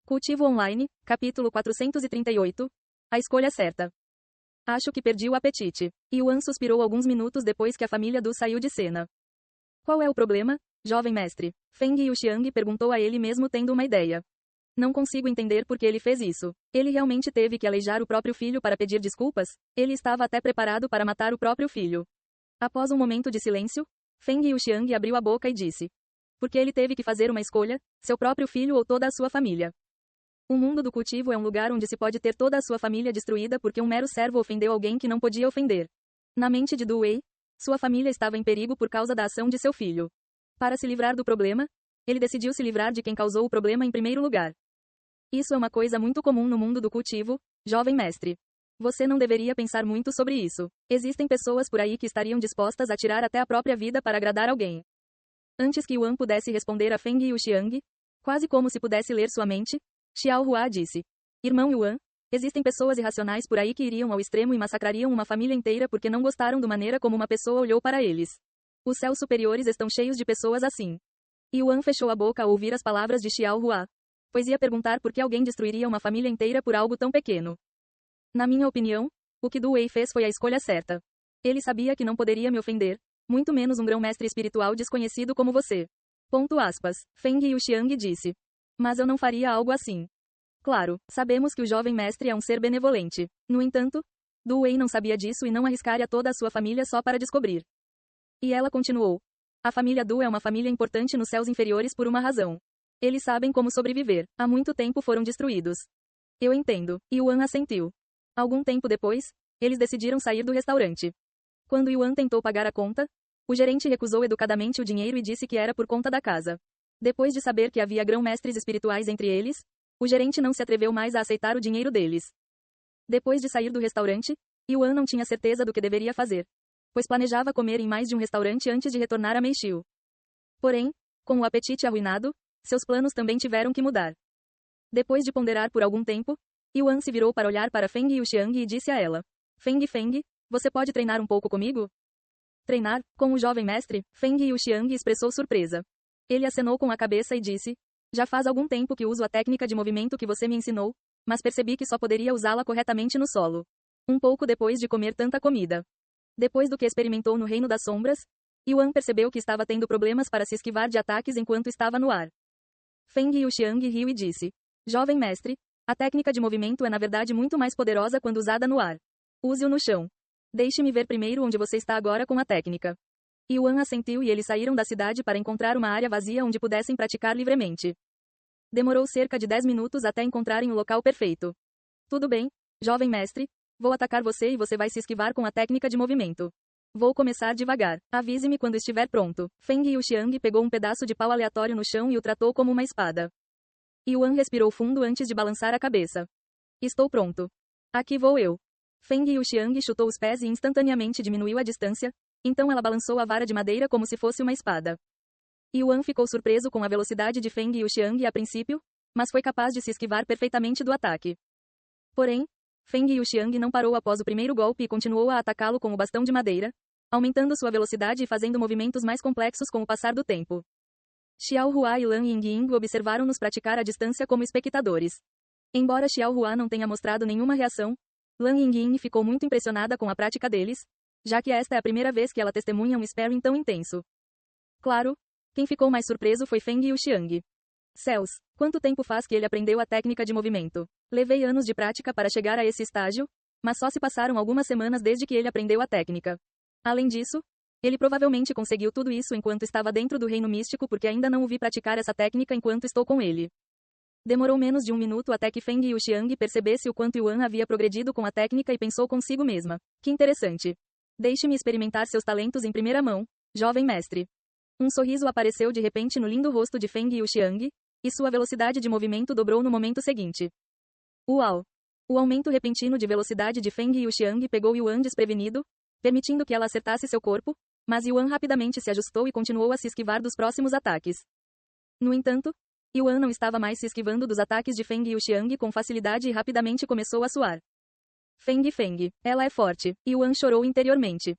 Cultivo Online, capítulo 438. A escolha certa. Acho que perdi o apetite. Yuan suspirou alguns minutos depois que a família Du saiu de cena. Qual é o problema, jovem mestre? Feng Yuxiang perguntou a ele mesmo tendo uma ideia. Não consigo entender por que ele fez isso. Ele realmente teve que aleijar o próprio filho para pedir desculpas? Ele estava até preparado para matar o próprio filho. Após um momento de silêncio, Feng Yuxiang abriu a boca e disse. Porque ele teve que fazer uma escolha, seu próprio filho ou toda a sua família. O mundo do cultivo é um lugar onde se pode ter toda a sua família destruída porque um mero servo ofendeu alguém que não podia ofender. Na mente de Du Wei, sua família estava em perigo por causa da ação de seu filho. Para se livrar do problema, ele decidiu se livrar de quem causou o problema em primeiro lugar. Isso é uma coisa muito comum no mundo do cultivo, jovem mestre. Você não deveria pensar muito sobre isso. Existem pessoas por aí que estariam dispostas a tirar até a própria vida para agradar alguém. Antes que Yuan pudesse responder a Feng Yuxiang, quase como se pudesse ler sua mente, Xiao Hua disse. Irmão Yuan, existem pessoas irracionais por aí que iriam ao extremo e massacrariam uma família inteira porque não gostaram da maneira como uma pessoa olhou para eles. Os céus superiores estão cheios de pessoas assim. Yuan fechou a boca ao ouvir as palavras de Xiao Hua. Pois ia perguntar por que alguém destruiria uma família inteira por algo tão pequeno. Na minha opinião, o que Du Wei fez foi a escolha certa. Ele sabia que não poderia me ofender, muito menos um grão-mestre espiritual desconhecido como você. Ponto aspas. Feng Yuxiang disse. Mas eu não faria algo assim. Claro, sabemos que o jovem mestre é um ser benevolente. No entanto, Du Wei não sabia disso e não arriscaria toda a sua família só para descobrir. E ela continuou. A família Du é uma família importante nos céus inferiores por uma razão. Eles sabem como sobreviver. Há muito tempo foram destruídos. Eu entendo. Yuan assentiu. Algum tempo depois, eles decidiram sair do restaurante. Quando Yuan tentou pagar a conta, o gerente recusou educadamente o dinheiro e disse que era por conta da casa. Depois de saber que havia grão-mestres espirituais entre eles, o gerente não se atreveu mais a aceitar o dinheiro deles. Depois de sair do restaurante, Yuan não tinha certeza do que deveria fazer, pois planejava comer em mais de um restaurante antes de retornar a Meishiu. Porém, com o apetite arruinado, seus planos também tiveram que mudar. Depois de ponderar por algum tempo, Yuan se virou para olhar para Feng Yuxiang e disse a ela. Feng, você pode treinar um pouco comigo? Treinar, com o jovem mestre? Feng Yuxiang expressou surpresa. Ele acenou com a cabeça e disse, já faz algum tempo que uso a técnica de movimento que você me ensinou, mas percebi que só poderia usá-la corretamente no solo. Um pouco depois de comer tanta comida. Depois do que experimentou no Reino das Sombras, Yuan percebeu que estava tendo problemas para se esquivar de ataques enquanto estava no ar. Feng Yuxiang riu e disse, jovem mestre, a técnica de movimento é na verdade muito mais poderosa quando usada no ar. Use-o no chão. Deixe-me ver primeiro onde você está agora com a técnica. Yuan assentiu e eles saíram da cidade para encontrar uma área vazia onde pudessem praticar livremente. Demorou cerca de 10 minutos até encontrarem o local perfeito. Tudo bem, jovem mestre, vou atacar você e você vai se esquivar com a técnica de movimento. Vou começar devagar. Avise-me quando estiver pronto. Feng Yuxiang pegou um pedaço de pau aleatório no chão e o tratou como uma espada. Yuan respirou fundo antes de balançar a cabeça. Estou pronto. Aqui vou eu. Feng Yuxiang chutou os pés e instantaneamente diminuiu a distância, então ela balançou a vara de madeira como se fosse uma espada. Yuan ficou surpreso com a velocidade de Feng Yuxiang a princípio, mas foi capaz de se esquivar perfeitamente do ataque. Porém, Feng Yuxiang não parou após o primeiro golpe e continuou a atacá-lo com o bastão de madeira, aumentando sua velocidade e fazendo movimentos mais complexos com o passar do tempo. Xiao Hua e Lan Yingying observaram-nos praticar à distância como espectadores. Embora Xiao Hua não tenha mostrado nenhuma reação, Lan Yingying ficou muito impressionada com a prática deles, já que esta é a primeira vez que ela testemunha um sparring tão intenso. Claro, quem ficou mais surpreso foi Feng Yuxiang. Céus, quanto tempo faz que ele aprendeu a técnica de movimento? Levei anos de prática para chegar a esse estágio, mas só se passaram algumas semanas desde que ele aprendeu a técnica. Além disso, ele provavelmente conseguiu tudo isso enquanto estava dentro do reino místico porque ainda não o vi praticar essa técnica enquanto estou com ele. Demorou menos de um minuto até que Feng Yuxiang percebesse o quanto Yuan havia progredido com a técnica e pensou consigo mesma. Que interessante. Deixe-me experimentar seus talentos em primeira mão, jovem mestre. Um sorriso apareceu de repente no lindo rosto de Feng Yuxiang, e sua velocidade de movimento dobrou no momento seguinte. Uau! O aumento repentino de velocidade de Feng Yuxiang pegou Yuan desprevenido, permitindo que ela acertasse seu corpo, mas Yuan rapidamente se ajustou e continuou a se esquivar dos próximos ataques. No entanto, Yuan não estava mais se esquivando dos ataques de Feng Yuxiang com facilidade e rapidamente começou a suar. Feng, ela é forte. Yuan chorou interiormente.